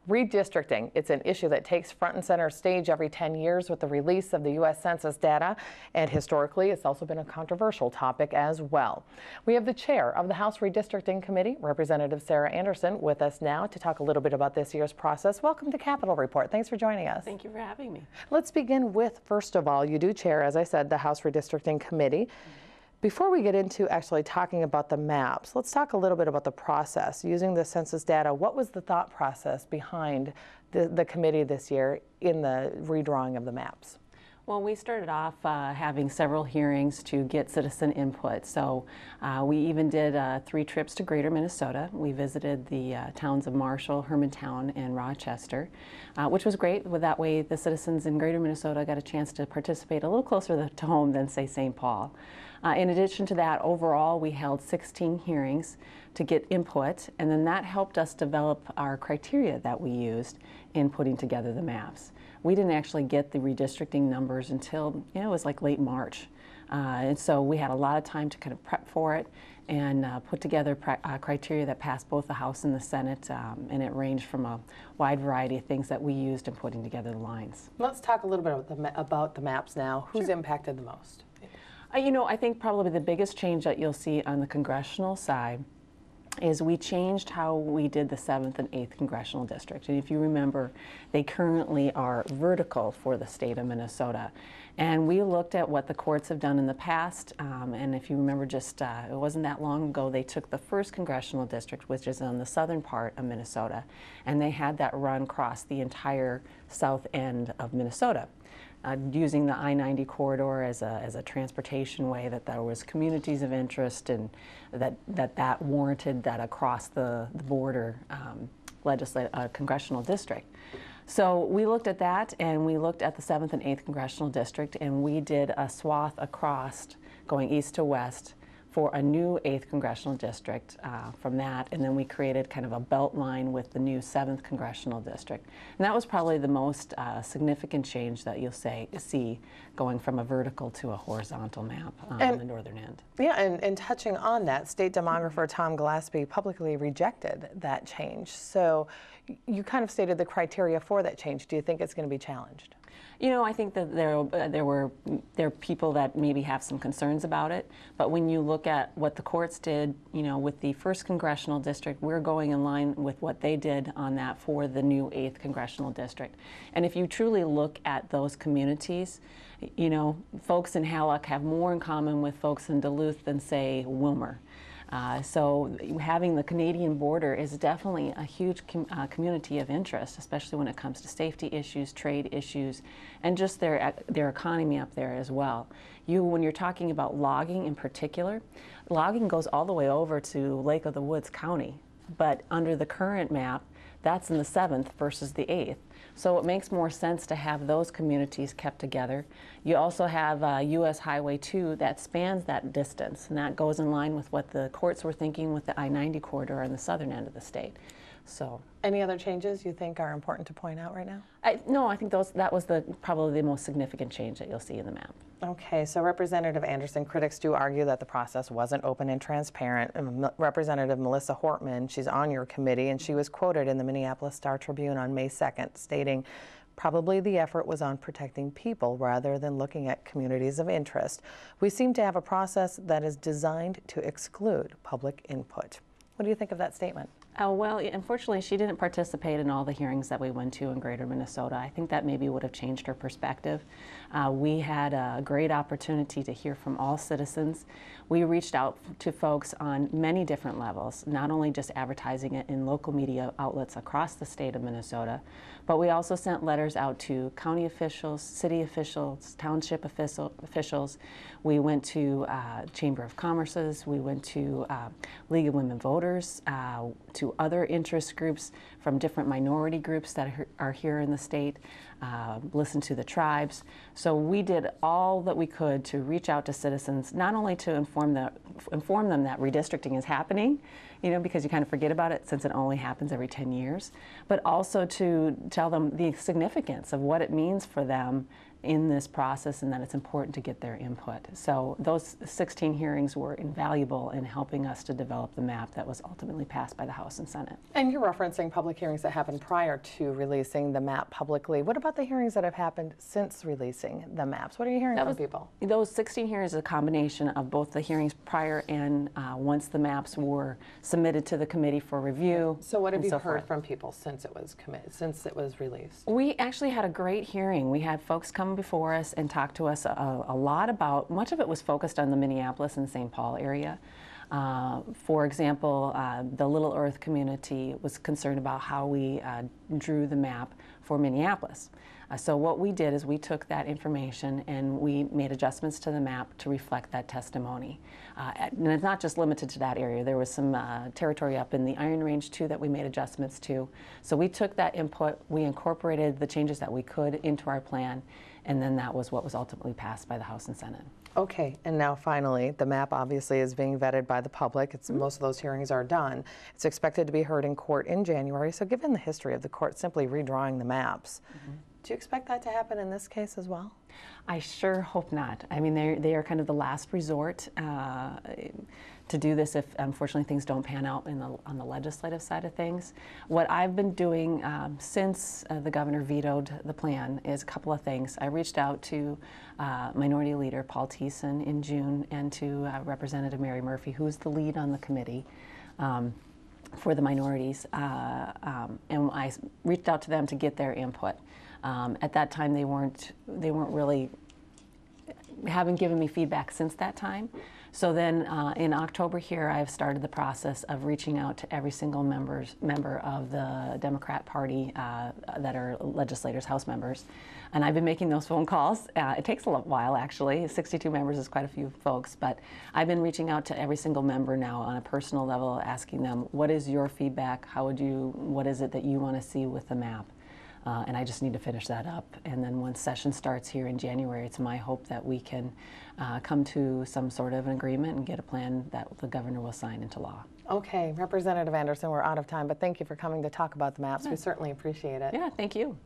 Redistricting, it's an issue that takes front and center stage every 10 years with the release of the U.S. Census data, and historically it's also been a controversial topic as well. We have the chair of the House Redistricting Committee, Representative Sarah Anderson, with us now to talk a little bit about this year's process. Welcome to Capitol Report. Thanks for joining us. Thank you for having me. Let's begin with, first of all, you do chair, as I said, the House Redistricting Committee. Before we get into actually talking about the maps, let's talk a little bit about the process. Using the census data, what was the thought process behind the committee this year in the redrawing of the maps? Well, we started off having several hearings to get citizen input. So we even did 3 trips to Greater Minnesota. We visited the towns of Marshall, Hermantown, and Rochester, which was great. That way the citizens in Greater Minnesota got a chance to participate a little closer to home than, say, St. Paul. In addition to that, overall, we held 16 hearings to get input, and then that helped us develop our criteria that we used in putting together the maps. We didn't actually get the redistricting numbers until, it was like late March. And so we had a lot of time to kind of prep for it and put together criteria that passed both the House and the Senate, and it ranged from a wide variety of things that we used in putting together the lines. Let's talk a little bit about the maps now. Who's impacted the most? I think probably the biggest change that you'll see on the congressional side is we changed how we did the 7th and 8th congressional district. And if you remember, they currently are vertical for the state of Minnesota. And we looked at what the courts have done in the past, and if you remember, just it wasn't that long ago, they took the 1st congressional district, which is on the southern part of Minnesota, and they had that run across the entire south end of Minnesota. Using the I-90 corridor as a transportation way, that there was communities of interest, and that warranted that across the border congressional district. So we looked at that, and we looked at the 7th and 8th congressional district, and we did a swath across going east to west for a new 8th congressional district from that, and then we created kind of a belt line with the new 7th congressional district. And that was probably the most significant change that you'll see going from a vertical to a horizontal map on the northern end. Yeah, and touching on that, state demographer Tom Gillespie publicly rejected that change. So you kind of stated the criteria for that change. Do you think it's going to be challenged? I think that there are people that maybe have some concerns about it, but when you look at what the courts did, with the 1st congressional district, we're going in line with what they did on that for the new 8th congressional district. And if you truly look at those communities, folks in Hallock have more in common with folks in Duluth than, say, Wilmer. So having the Canadian border is definitely a huge community of interest, especially when it comes to safety issues, trade issues, and just their economy up there as well. When you're talking about logging in particular, logging goes all the way over to Lake of the Woods County, but under the current map, that's in the 7th versus the 8th. So it makes more sense to have those communities kept together. You also have U.S. Highway 2 that spans that distance, and that goes in line with what the courts were thinking with the I-90 corridor on the southern end of the state. So, any other changes you think are important to point out right now? No, I think that was probably the most significant change that you'll see in the map. Okay, so Representative Anderson, critics do argue that the process wasn't open and transparent. Representative Melissa Hortman, she's on your committee, and she was quoted in the Minneapolis Star-Tribune on May 2nd stating, probably the effort was on protecting people rather than looking at communities of interest. We seem to have a process that is designed to exclude public input. What do you think of that statement? Well, unfortunately, she didn't participate in all the hearings that we went to in Greater Minnesota. I think that maybe would have changed her perspective. We had a great opportunity to hear from all citizens. We reached out to folks on many different levels, not only just advertising it in local media outlets across the state of Minnesota, but we also sent letters out to county officials, city officials, township officials. We went to Chamber of Commerce's, we went to League of Women Voters, to other interest groups from different minority groups that are here in the state, listen to the tribes. So we did all that we could to reach out to citizens, not only to inform them that redistricting is happening, because you kind of forget about it since it only happens every 10 years, but also to tell them the significance of what it means for them in this process and that it's important to get their input. So those 16 hearings were invaluable in helping us to develop the map that was ultimately passed by the House and Senate. And you're referencing public hearings that happened prior to releasing the map publicly. What about the hearings that have happened since releasing the maps? What are you hearing from people? Those 16 hearings is a combination of both the hearings prior and once the maps were submitted to the committee for review. So what have you heard from people since it was released? We actually had a great hearing. We had folks come before us and talk to us a lot about, much of it was focused on the Minneapolis and St. Paul area. For example, the Little Earth community was concerned about how we drew the map for Minneapolis. So what we did is we took that information and we made adjustments to the map to reflect that testimony. And it's not just limited to that area. There was some territory up in the Iron Range too that we made adjustments to. So we took that input, we incorporated the changes that we could into our plan, and then that was what was ultimately passed by the House and Senate. Okay, and now finally, the map obviously is being vetted by the public. Most of those hearings are done. It's expected to be heard in court in January. So given the history of the court simply redrawing the maps, do you expect that to happen in this case as well? I sure hope not. I mean, they are kind of the last resort to do this if, unfortunately, things don't pan out on the legislative side of things. What I've been doing since the governor vetoed the plan is a couple of things. I reached out to Minority Leader Paul Thiessen in June and to Representative Mary Murphy, who's the lead on the committee for the minorities, and I reached out to them to get their input. At that time, they weren't really, haven't given me feedback since that time. So then in October here, I've started the process of reaching out to every single member of the Democrat Party that are legislators, House members. And I've been making those phone calls. It takes a while, actually. 62 members is quite a few folks. But I've been reaching out to every single member now on a personal level, asking them, what is your feedback? What is it that you want to see with the map? And I just need to finish that up. And then once session starts here in January, it's my hope that we can come to some sort of an agreement and get a plan that the governor will sign into law. Okay, Representative Anderson, we're out of time, but thank you for coming to talk about the maps. We certainly appreciate it. Yeah, thank you.